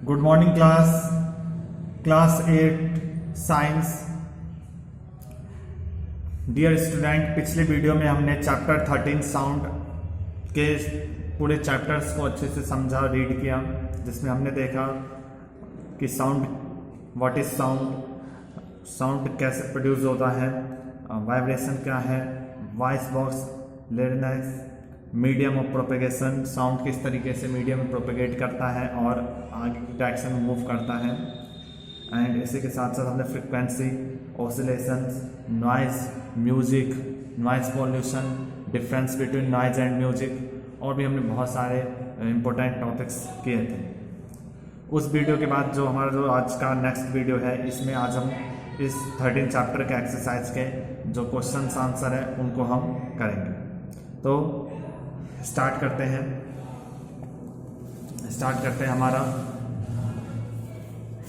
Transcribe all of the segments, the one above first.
Good morning class 8 science. Dear student, पिछले video में हमने चैप्टर 13 साउंड के पूरे चैप्टर्स को अच्छे से समझा, रीड किया, जिसमें हमने देखा कि sound, what is sound, sound कैसे प्रोड्यूस होता है, वाइब्रेशन क्या है, voice box, lyrics, medium of propagation, sound किस तरीके से मीडियम में प्रोपेगेट करता है और आगे की डायरेक्शन में मूव करता है। एंड इसी के साथ साथ हमने frequency, oscillations, noise, music, noise pollution, difference between noise and music, और भी हमने बहुत सारे इंपॉर्टेंट टॉपिक्स किए थे। उस वीडियो के बाद जो हमारा जो आज का नेक्स्ट वीडियो है, इसमें आज हम इस 13 चैप्टर के एक्सरसाइज के जो क्वेश्चन आंसर है उनको हम करेंगे। तो स्टार्ट करते हैं हमारा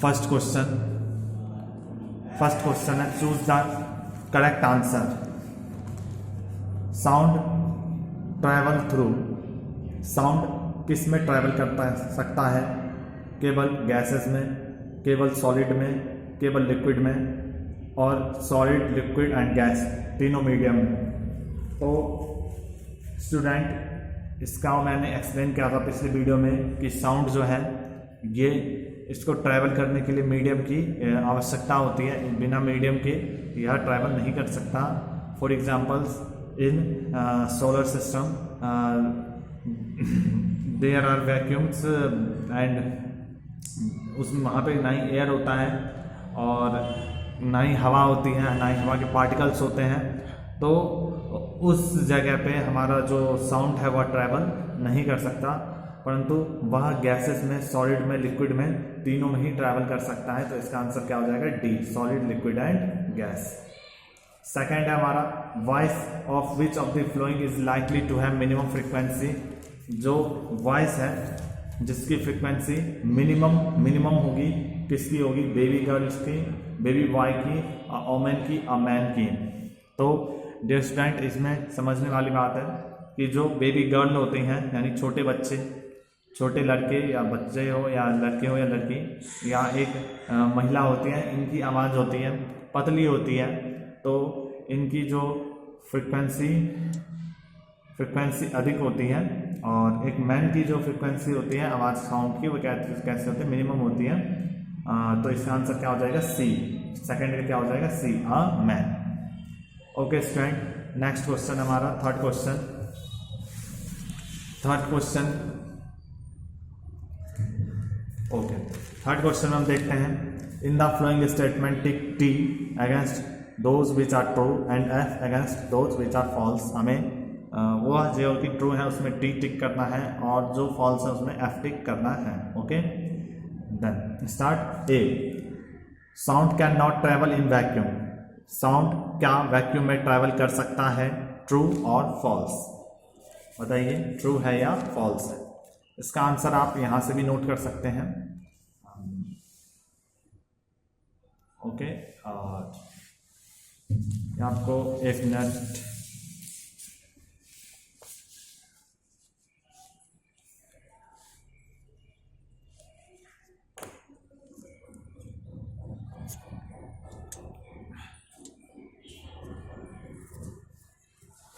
फर्स्ट क्वेश्चन है, choose the correct answer. Sound travel through, sound किस में ट्रैवल करता सकता है? केवल गैसेस में, केवल सॉलिड में, केवल लिक्विड में, और सॉलिड, लिक्विड एंड गैस तीनों मीडियम में। तो स्टूडेंट, इसका मैंने एक्सप्लेन किया था पिछले वीडियो में कि साउंड जो है ये, इसको ट्रैवल करने के लिए मीडियम की आवश्यकता होती है। बिना मीडियम के यह ट्रैवल नहीं कर सकता। For examples, in solar system there are vacuums and उसमें वहाँ पे ना ही एयर होता है और ना ही हवा होती है, ना ही हवा के पार्टिकल्स होते हैं। तो उस जगह पे हमारा जो साउंड है वह ट्रैवल नहीं कर सकता, परंतु वह गैसेस में, सॉलिड में, लिक्विड में, तीनों में ही ट्रैवल कर सकता है। तो इसका आंसर क्या हो जाएगा? D, solid, liquid and gas. Second है हमारा, voice of which of the flowing is likely to have minimum frequency. जो वॉइस है जिसकी फ्रीक्वेंसी मिनिमम होगी, किसकी होगी? बेबी गर्ल्स की, बेबी बॉय की, वोमेन की, अ मैन की। तो डियर स्टूडेंट, इसमें समझने वाली बात है कि जो बेबी गर्ल होती हैं, यानी छोटे बच्चे, छोटे लड़के या बच्चे हो या लड़के हो या लड़की, या एक महिला होती है, इनकी आवाज़ होती है, पतली होती है। तो इनकी जो फ्रिक्वेंसी अधिक होती है, और एक मैन की जो फ्रिक्वेंसी होती है आवाज़ साउंड की, वो कैसे होती है? मिनिमम होती है। तो इसका आंसर क्या हो जाएगा? सी। सेकेंड का क्या हो जाएगा? See, a man. Okay student, next question हमारा थर्ड क्वेश्चन हम देखते हैं। In the flowing statement tick T against those which are true and F against those which are false. हमें वो जो कि ट्रू है उसमें टी टिक करना है, और जो फॉल्स है उसमें एफ टिक करना है। Okay, then start. A, sound can not travel in vacuum. Sound क्या वैक्यूम में ट्रैवल कर सकता है? ट्रू और फॉल्स? बताइए, ट्रू है या फॉल्स है? इसका आंसर आप यहां से भी नोट कर सकते हैं। ओके, और आपको 1 मिनट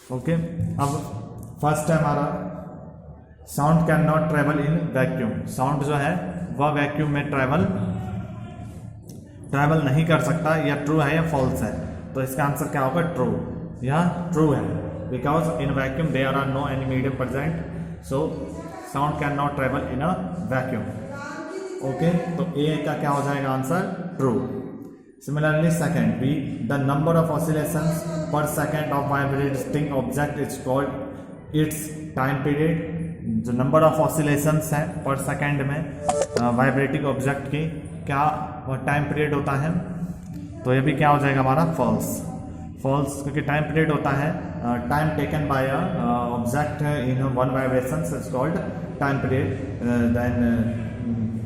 ओके। अब फर्स्ट है हमारा, sound can not travel in vacuum. Sound जो है वह वैक्यूम में ट्रैवल नहीं कर सकता। या ट्रू है या फॉल्स है? तो इसका आंसर क्या होगा? ट्रू। यह ट्रू है, because in vacuum there are no any medium present, so sound can not travel in a vacuum. Okay, तो ए का क्या हो जाएगा answer? True. Similarly, second, B, the number of oscillations per second of vibrating object is called its time period. जो number of oscillations है पर second में vibrating object की, क्या वह टाइम पीरियड होता है? तो ये भी क्या हो जाएगा हमारा? फॉल्स। क्योंकि टाइम पीरियड होता है time taken by object in one vibration is called time period. Then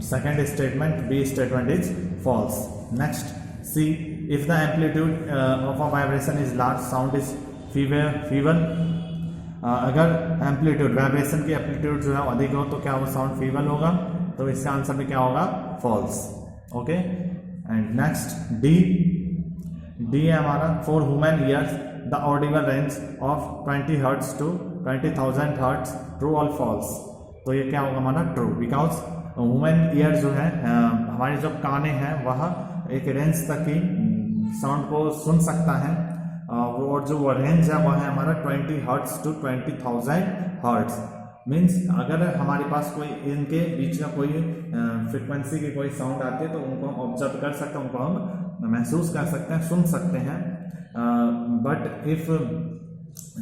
second statement, B statement is false. Next, C, if the amplitude of a vibration is large, sound is feeble. अगर amplitude, vibration की amplitude जो है अधिक हो तो क्या वो sound feeble होगा? तो इसका आंसर भी क्या होगा, false. Okay, and next D है हमारा, for human ears the audible range of 20 hertz to 20,000 hertz, true और फॉल्स। तो ये क्या होगा हमारा, ट्रू, बिकॉज ह्यूमन ईयर जो है हमारे जो काने हैं वह एक रेंज तक ही साउंड को सुन सकता है, और जो रेंज है वह है हमारा 20 हर्ट्ज टू 20,000 हर्ट्ज। मीन्स अगर हमारे पास कोई इनके बीच में कोई फ्रिक्वेंसी की कोई साउंड आती है तो उनको हम ऑब्जर्व कर सकते हैं, उनको हम महसूस कर सकते हैं, सुन सकते हैं। But if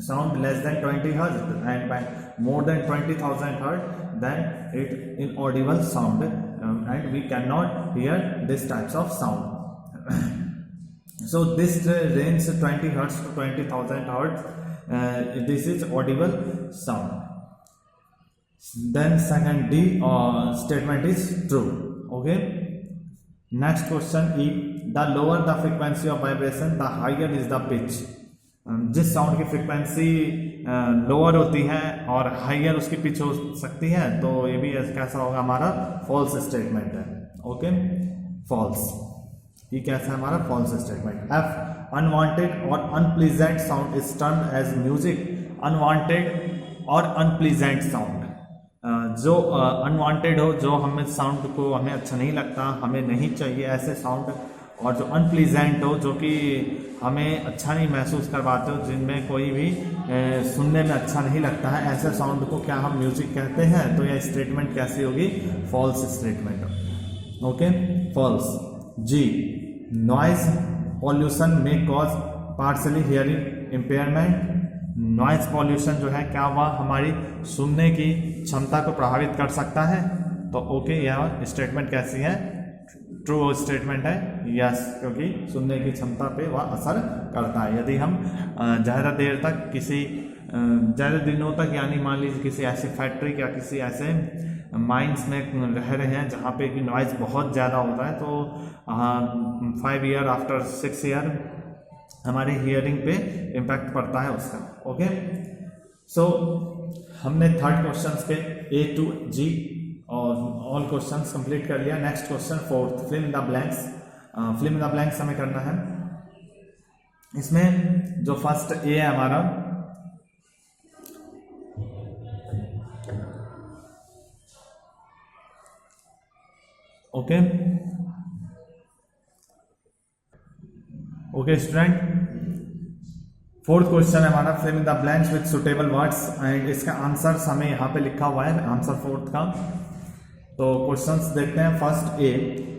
sound less than 20 hertz and more than 20,000 hertz, then it inaudible sound, and we cannot hear this types of sound. So this range 20 hertz to 20,000 hertz, this is audible sound. Then second D statement is true. Okay, next question E, the lower the frequency of vibration, the higher is the pitch. जिस sound की frequency lower होती है और higher उसकी pitch हो सकती है, तो ये भी कैसा होगा हमारा, फॉल्स स्टेटमेंट है। ओके, फॉल्स, ये कैसा है हमारा, फॉल्स स्टेटमेंट। एफ, अनवांटेड और unpleasant sound is termed as music. Unwanted और अनप्लीजेंट साउंड, जो अनवांटेड हो, जो हमें साउंड को हमें अच्छा नहीं लगता, हमें नहीं चाहिए ऐसे साउंड, और जो अनप्लीजेंट हो, जो कि हमें अच्छा नहीं महसूस करवाते हो, जिनमें कोई भी सुनने में अच्छा नहीं लगता है, ऐसे साउंड को क्या हम म्यूजिक कहते हैं। तो यह स्टेटमेंट कैसी होगी, फॉल्स स्टेटमेंट। Okay, false. जी, noise pollution may cause partially hearing impairment. Noise pollution जो है क्या वह हमारी सुनने की क्षमता को प्रभावित कर सकता है। तो ओके, यह स्टेटमेंट कैसी है, ट्रू स्टेटमेंट है, यस, क्योंकि सुनने की क्षमता पे वह असर करता है। यदि हम ज़्यादा देर तक ज़्यादा दिनों तक, यानी मान लीजिए किसी ऐसे फैक्ट्री या किसी ऐसे माइंस में रह रहे हैं जहाँ पे कि नॉइज़ बहुत ज़्यादा होता है, तो 5 ईयर आफ्टर 6 ईयर हमारे हियरिंग पे इम्पैक्ट पड़ता है उसका। ओके, सो हमने थर्ड क्वेश्चन के A to G और ऑल क्वेश्चंस कंप्लीट कर लिया। Next question fourth, fill in the blanks. Fill in the blanks हमें करना है। इसमें जो फर्स्ट ए है हमारा, ओके स्टूडेंट, फोर्थ क्वेश्चन है हमारा, fill in the blanks with suitable words, and इसका आंसर हमें यहाँ पे लिखा हुआ है, आंसर फोर्थ का। तो क्वेश्चंस देखते हैं। First A,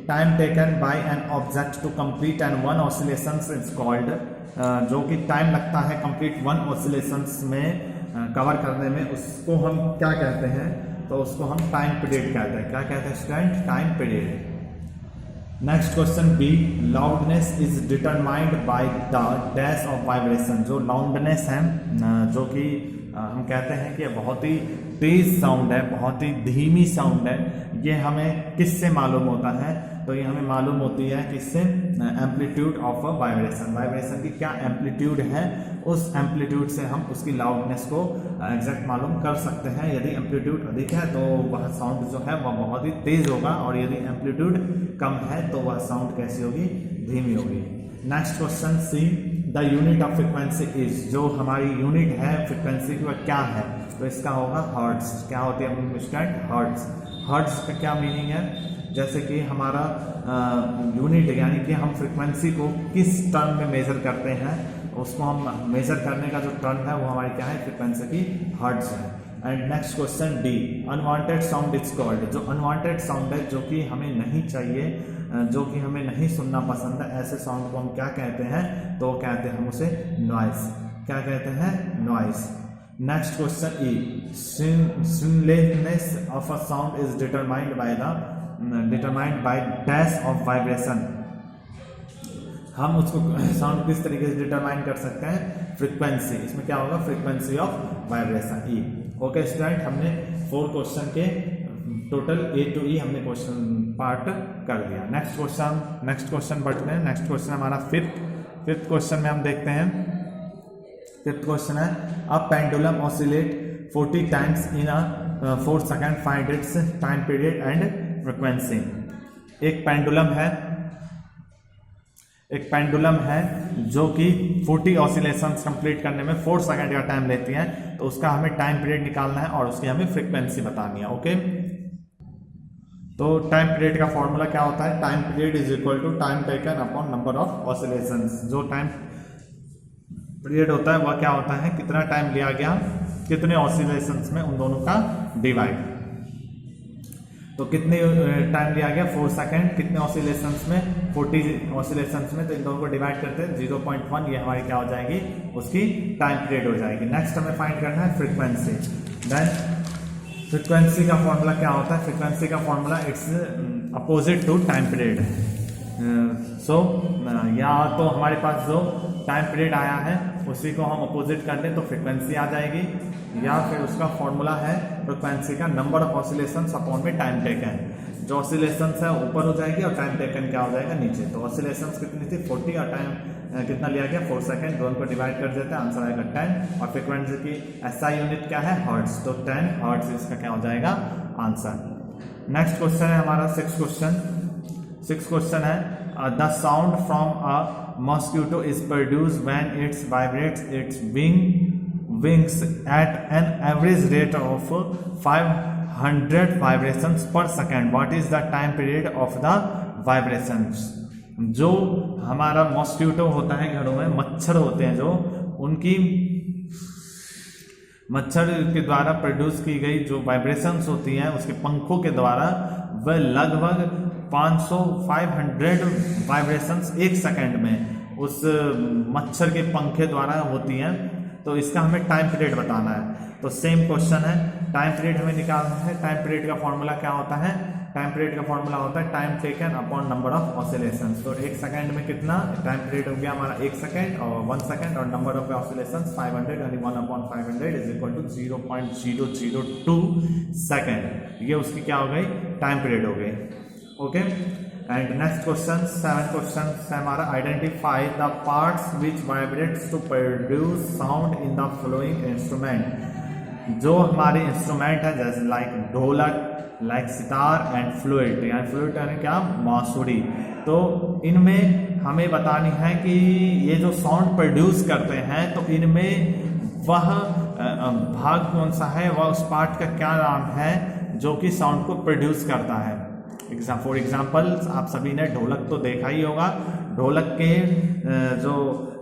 time taken by an object to complete and one oscillations is called. जो कि टाइम लगता है कंप्लीट वन ऑसिलेशंस में कवर करने में, उसको हम क्या कहते हैं, तो उसको हम टाइम पीरियड कहते हैं। क्या कहते हैं student, time period. Next question B, loudness is determined by the dash of vibration. जो लाउडनेस है, जो कि हम कहते हैं कि बहुत ही तेज साउंड है, बहुत ही धीमी साउंड है, ये हमें किससे मालूम होता है, तो ये हमें मालूम होती है किससे, amplitude of a vibration. Vibration की क्या एम्पलीट्यूड है, उस एम्पलीट्यूड से हम उसकी लाउडनेस को एग्जैक्ट मालूम कर सकते हैं। यदि एम्पलीट्यूड अधिक है तो वह साउंड जो है वह बहुत ही तेज होगा, और यदि एम्पलीट्यूड कम है तो वह साउंड कैसी होगी, धीमी होगी। Next question C, the unit of frequency is. जो हमारी यूनिट है फ्रिक्वेंसी की वह क्या है, तो इसका होगा हर्ट्ज। क्या होती है स्टूडेंट, हर्ट्ज। हर्ट्ज का क्या मीनिंग है, जैसे कि हमारा यूनिट, यानी कि हम फ्रिक्वेंसी को किस टर्म में मेजर करते हैं, उसको हम मेजर करने का जो टर्म है वो हमारी क्या है, फ्रिक्वेंसी की हर्ट्ज है। And next question D, unwanted sound is called. जो अनवांटेड साउंड है, जो कि हमें नहीं चाहिए, जो कि हमें नहीं सुनना पसंद है, ऐसे साउंड को हम क्या कहते हैं, तो कहते हैं हम उसे नॉइस। क्या कहते हैं, नॉइस। नेक्स्ट क्वेश्चन ई, स्टिमुलेटनेस of a sound is determined by dash of vibration. हम उसको साउंड किस तरीके से डिटरमाइन कर सकते हैं, फ्रीक्वेंसी। इसमें क्या होगा, frequency of vibration, E. Okay student, हमने 4 क्वेश्चन के टोटल A to E हमने क्वेश्चन पार्ट कर दिया। नेक्स्ट क्वेश्चन बढ़ते हैं। नेक्स्ट क्वेश्चन हमारा फिफ्थ क्वेश्चन में हम देखते हैं। फिफ्थ क्वेश्चन है, a pendulum oscillate 40 times in a 4 second, find its time period and frequency. एक पेंडुलम है जो कि 40 ऑसिलेशंस कंप्लीट करने में 4 सेकंड का टाइम लेती है, तो उसका हमें टाइम पीरियड निकालना है और उसकी हमें फ्रीक्वेंसी बतानी है। ओके, तो टाइम पीरियड का फॉर्मूला क्या होता है? Time period is equal to time taken upon number of oscillations. जो टाइम पीरियड होता है वह क्या होता है? कितना टाइम लिया गया, कितने ऑसिलेशंस में, उन दोनों का डिवाइड। तो कितने टाइम लिया गया? 4 सेकंड। कितने ऑसिलेशंस में? 40 ऑसिलेशंस में। तो इन दोनों को डिवाइड करते हैं 0.1, ये हमारी क्या हो जाएगी? उसकी टाइम पीरियड हो जाएगी। नेक्स्ट हमें फाइंड करना है फ्रीक्वेंसी। देन फ्रीक्वेंसी का फॉर्मूला क्या होता है? फ्रीक्वेंसी का formula it's opposite to time period. So या तो हमारे पास जो टाइम पीरियड आया है उसी को हम अपोजिट कर दें तो फ्रीक्वेंसी आ जाएगी, या फिर उसका फॉर्मूला है फ्रीक्वेंसी का नंबर ऑफ ऑसिलेशंस अपॉन में टाइम टेकन। जो ऑसिलेशंस है ऊपर हो जाएगी और टाइम टेकन क्या हो जाएगा? नीचे। तो ऑसिलेशंस कितनी थी? 40 और टाइम कितना लिया गया? 4 सेकंड। दोनों को डिवाइड कर देते हैं, आंसर आएगा 10। और फ्रीक्वेंसी की एसआई यूनिट क्या है? हर्ट्ज। तो 10 हर्ट्ज इसका क्या हो जाएगा? आंसर। नेक्स्ट क्वेश्चन है हमारा 6 क्वेश्चन है the sound from a mosquito is produced when it's vibrates it's wings at an average rate of 500 vibrations per second. What is the time period of the vibrations? जो हमारा mosquito होता है घरों में, मच्छर होते हैं जो, उनकी मच्छर के द्वारा प्रोड्यूस की गई जो वाइब्रेशंस होती हैं उसके पंखों के द्वारा, वह लगभग 500 वाइब्रेशंस 1 सेकंड में उस मच्छर के पंखे द्वारा होती हैं। तो इसका हमें टाइम पीरियड बताना है। तो सेम क्वेश्चन है, टाइम पीरियड हमें निकालना है। टाइम पीरियड का फॉर्मूला क्या होता है? टाइम पीरियड का फॉर्मूला होता है time taken upon number of oscillations. तो 1 सेकंड में कितना टाइम पीरियड हो गया हमारा? 1 सेकंड और 1 सेकंड, और नंबर ऑफ ऑसिलेशंस 500 यानी 1/500 इज इक्वल टू 0.002 सेकंड। ये उसकी क्या हो गई? टाइम पीरियड हो गई। Okay, and next question 7 question है हमारा identify the parts which vibrates to produce sound in the following instrument. जो हमारे इंस्ट्रूमेंट है जैसे like dholak, like sitar and flute, यानी फ्लूट यानी क्या? बांसुरी। तो इनमें हमें बतानी है कि ये जो साउंड प्रोड्यूस करते हैं तो इनमें वह भाग कौन सा है, वह उस पार्ट का क्या नाम है जो कि साउंड को प्रोड्यूस करता है। फॉर एग्जाम्पल आप सभी ने ढोलक तो देखा ही होगा। ढोलक के जो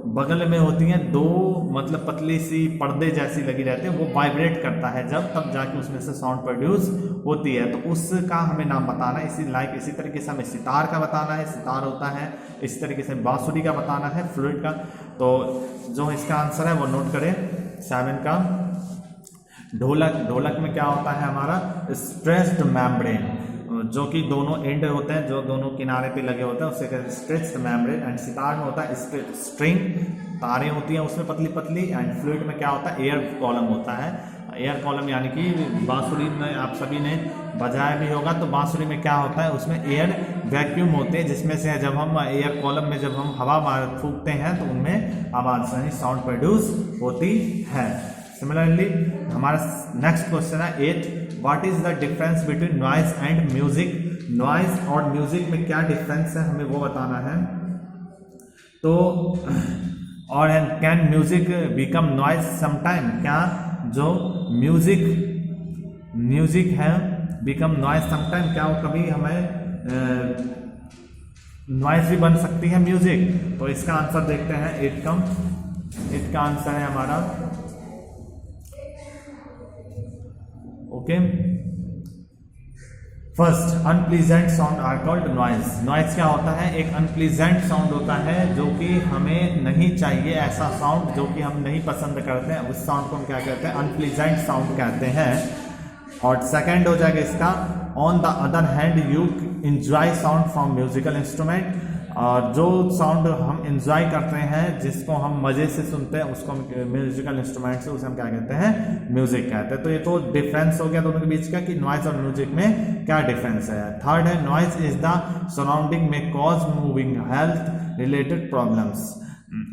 बगल में होती हैं 2 मतलब पतली सी पर्दे जैसी लगी रहती है, वो वाइब्रेट करता है जब, तब जाके उसमें से साउंड प्रोड्यूस होती है। तो उसका हमें नाम बताना है। इसी तरीके से हमें सितार का बताना है, सितार होता है। इसी तरीके से बांसुरी का बताना है, फ्लूट का। तो जो इसका आंसर है वो नोट करें 7 का। ढोलक में क्या होता है हमारा? स्ट्रेच्ड मेम्ब्रेन, जो कि दोनों एंड होते हैं, जो दोनों किनारे पे लगे होते हैं, उसे कहते हैं स्ट्रेच्ड मेम्ब्रेन। एंड सितार में होता है स्ट्रिंग, तारें होती हैं उसमें पतली पतली। एंड फ्लूट में क्या होता है? एयर कॉलम होता है। एयर कॉलम यानी कि बांसुरी में आप सभी ने बजाया भी होगा, तो बांसुरी में क्या होता है? उसमें एयर वैक्यूम होते हैं, जिसमें से जब हम एयर कॉलम में जब हम हवा फूंकते हैं तो उनमें आवाज यानी साउंड प्रोड्यूस होती है। सिमिलरली हमारा नेक्स्ट क्वेश्चन है 8, what is the difference between noise and music. Noise और म्यूजिक में क्या डिफरेंस है हमें वो बताना है। तो और can music become noise sometime, क्या जो म्यूजिक है बिकम नॉइज समटाइम, क्या वो कभी हमें नॉइज भी बन सकती है म्यूजिक। तो इसका आंसर देखते हैं 8 का आंसर है हमारा। Okay, first unpleasant sound are called noise. Noise क्या होता है? एक अनप्लीजेंट साउंड होता है जो कि हमें नहीं चाहिए, ऐसा साउंड जो कि हम नहीं पसंद करते हैं, उस साउंड को हम क्या कहते हैं? अनप्लीजेंट साउंड कहते हैं। और सेकंड हो जाएगा इसका on the other hand you enjoy sound from musical instrument. और जो साउंड हम एंजॉय करते हैं, जिसको हम मजे से सुनते हैं, उसको हम म्यूजिकल इंस्ट्रूमेंट से उसे हम क्या कहते हैं? म्यूजिक कहते हैं। तो ये तो डिफरेंस हो गया दोनों के बीच का कि नॉइज और म्यूजिक में क्या डिफरेंस है। थर्ड है नॉइज इज द सराउंडिंग में cause moving health related problems.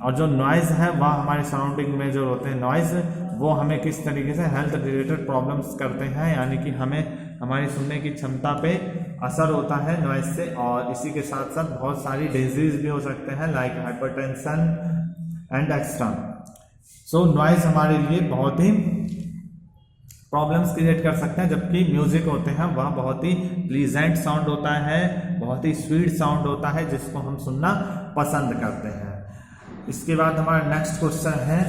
और जो नॉइज है वह हमारे सराउंडिंग में जो होते हैं नॉइज, वो हमें किस तरीके से हेल्थ रिलेटेड प्रॉब्लम्स करते हैं, यानी कि हमें हमारी सुनने की क्षमता पे असर होता है नॉइज से, और इसी के साथ साथ बहुत सारी डिजीज भी हो सकते हैं like hypertension and extra. So noise हमारे लिए बहुत ही प्रॉब्लम्स क्रिएट कर सकते हैं, जबकि म्यूजिक होते हैं वह बहुत ही प्लीजेंट साउंड होता है, बहुत ही स्वीट साउंड होता है जिसको हम सुनना पसंद करते हैं। इसके बाद हमारा नेक्स्ट क्वेश्चन है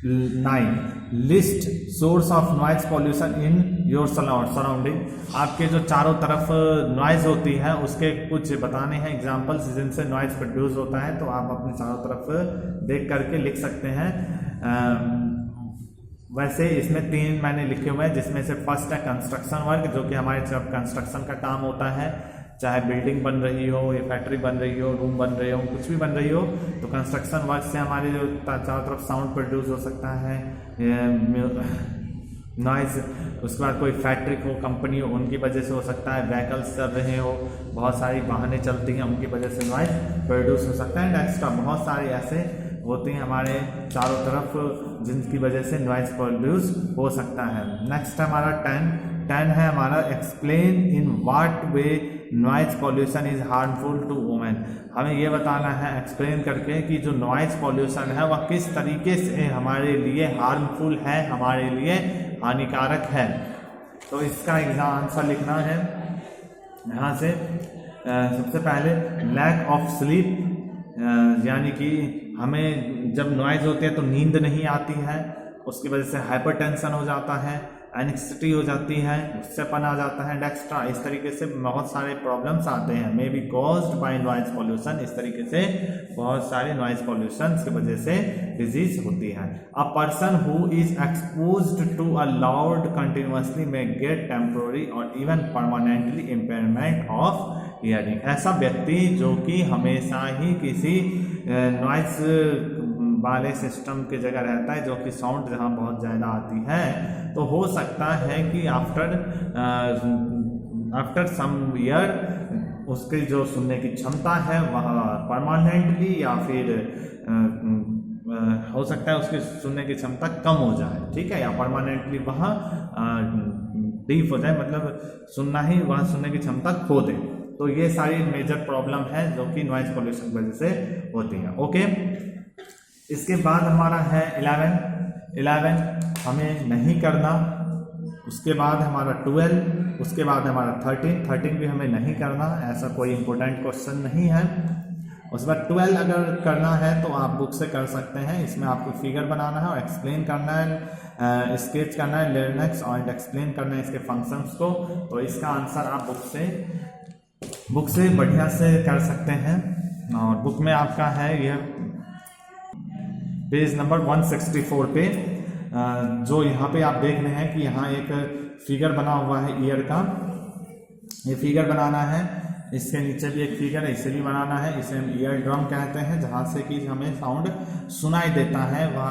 9, list source of noise pollution in your surrounding. आपके जो चारों तरफ नॉइज होती है उसके कुछ बताने हैं एग्जांपल्स जिनसे नॉइज प्रोड्यूस होता है, तो आप अपने चारों तरफ देख करके लिख सकते हैं। वैसे इसमें 3 मैंने लिखे हुए हैं, जिसमें से फर्स्ट है कंस्ट्रक्शन वर्क, जो कि हमारे जब कंस्ट्रक्शन का काम होता है, चाहे बिल्डिंग बन रही हो या फैक्ट्री बन रही हो, रूम बन रहे हो, कुछ भी बन रही हो, तो कंस्ट्रक्शन वर्क से हमारे जो चारों तरफ साउंड प्रोड्यूस हो सकता है, नॉइज। उसके बाद कोई फैक्ट्री हो, कंपनी हो, उनकी वजह से हो सकता है, व्हीकल्स चल रहे हो, बहुत सारी वाहनें चलती हैं, उनकी वजह से नॉइज प्रोड्यूस हो सकता है। एंड एक्स्ट्रा बहुत सारे ऐसे होती हैं हमारे चारों तरफ जिनकी वजह से नॉइज प्रोड्यूस हो सकता है। नेक्स्ट है हमारा 10 है हमारा explain in what way noise pollution is harmful to women. हमें ये बताना है एक्सप्लेन करके कि जो नॉइज पॉल्यूशन है वह किस तरीके से हमारे लिए हार्मफुल है, हमारे लिए हानिकारक है। तो इसका आंसर लिखना है यहाँ से। सबसे पहले लैक ऑफ स्लीप, यानी कि हमें जब नॉइज होती है तो नींद नहीं आती है, उसकी वजह से हाइपरटेंशन हो जाता है, एंग्जायटी हो जाती है, गुस्सेपन आ जाता है, एंड एक्स्ट्रा इस तरीके से बहुत सारे प्रॉब्लम्स आते हैं। May be caused by noise pollution, इस तरीके से बहुत सारे नॉइज पॉल्यूशन की वजह से डिजीज होती है। A person who is exposed to a loud continuously may get temporary और even permanently impairment of hearing. ऐसा व्यक्ति जो कि हमेशा ही किसी नॉइज वाले सिस्टम की जगह रहता है, जो कि साउंड जहाँ बहुत ज़्यादा आती है, तो हो सकता है कि आफ्टर सम ईयर उसकी जो सुनने की क्षमता है वह परमानेंटली या फिर हो सकता है उसकी सुनने की क्षमता कम हो जाए, ठीक है, या परमानेंटली वह डीप हो जाए, मतलब सुनना ही वह सुनने की क्षमता खो दे। तो ये सारी मेजर प्रॉब्लम है जो कि नॉइज पॉल्यूशन की वजह से होती है। ओके, इसके बाद हमारा है 11 हमें नहीं करना। उसके बाद हमारा 12, उसके बाद हमारा 13 भी हमें नहीं करना, ऐसा कोई इंपॉर्टेंट क्वेश्चन नहीं है। उसके बाद 12 अगर करना है तो आप बुक से कर सकते हैं। इसमें आपको फिगर बनाना है और एक्सप्लेन करना है, स्केच करना है लिरिक्स और एक्सप्लेन करना है इसके फंक्शंस को। तो इसका आंसर आप बुक से बढ़िया से कर सकते हैं। और बुक में आपका है यह पेज नंबर 164 पे, जो यहाँ पे आप देख रहे हैं कि यहाँ एक फिगर बना हुआ है ईयर का, ये फिगर बनाना है। इसके नीचे भी एक फिगर है, इसे भी बनाना है। इसे हम ईयर ड्रम कहते हैं, जहाँ से कि हमें साउंड सुनाई देता है, वह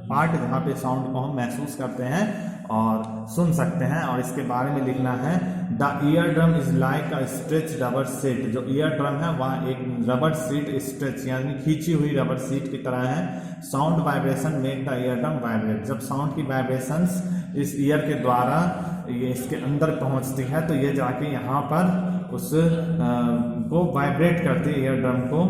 पार्ट जहाँ पे साउंड को हम महसूस करते हैं और सुन सकते हैं। और इसके बारे में लिखना है the ear drum is like a stretch rubber seat. जो ईयर ड्रम है वह एक रबर सीट स्ट्रेच यानी खींची हुई रबर सीट की तरह है। Sound vibration make the ear drum vibrate. जब साउंड की वाइब्रेशंस इस ईयर के द्वारा ये इसके अंदर पहुंचती है तो ये जाके यहाँ पर उस को वाइब्रेट करती है ईयर ड्रम को।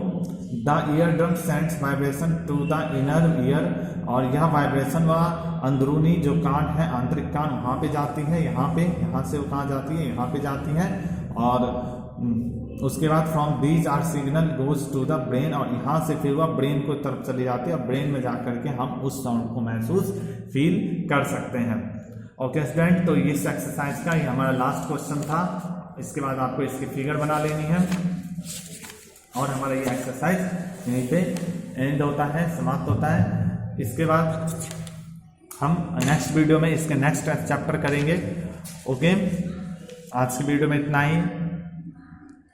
The ear drum sends vibration to the inner ear. और यह वाइब्रेशन वह अंदरूनी जो कान है, आंतरिक कान, वहाँ पे जाती है, यहाँ से वो कहाँ जाती है, यहाँ पे जाती है। और उसके बाद from these are signal goes to the brain, और यहाँ से फिर वह ब्रेन को तरफ चली जाती है और ब्रेन में जा करके हम उस साउंड को महसूस फील कर सकते हैं। ओके स्टूडेंट, तो इस एक्सरसाइज का ये हमारा लास्ट क्वेश्चन था। इसके बाद आपको इसकी फिगर बना लेनी है और हमारा ये एक्सरसाइज यहीं पे एंड होता है, समाप्त होता है। इसके बाद हम नेक्स्ट वीडियो में इसके नेक्स्ट चैप्टर करेंगे। ओके, आज की वीडियो में इतना ही।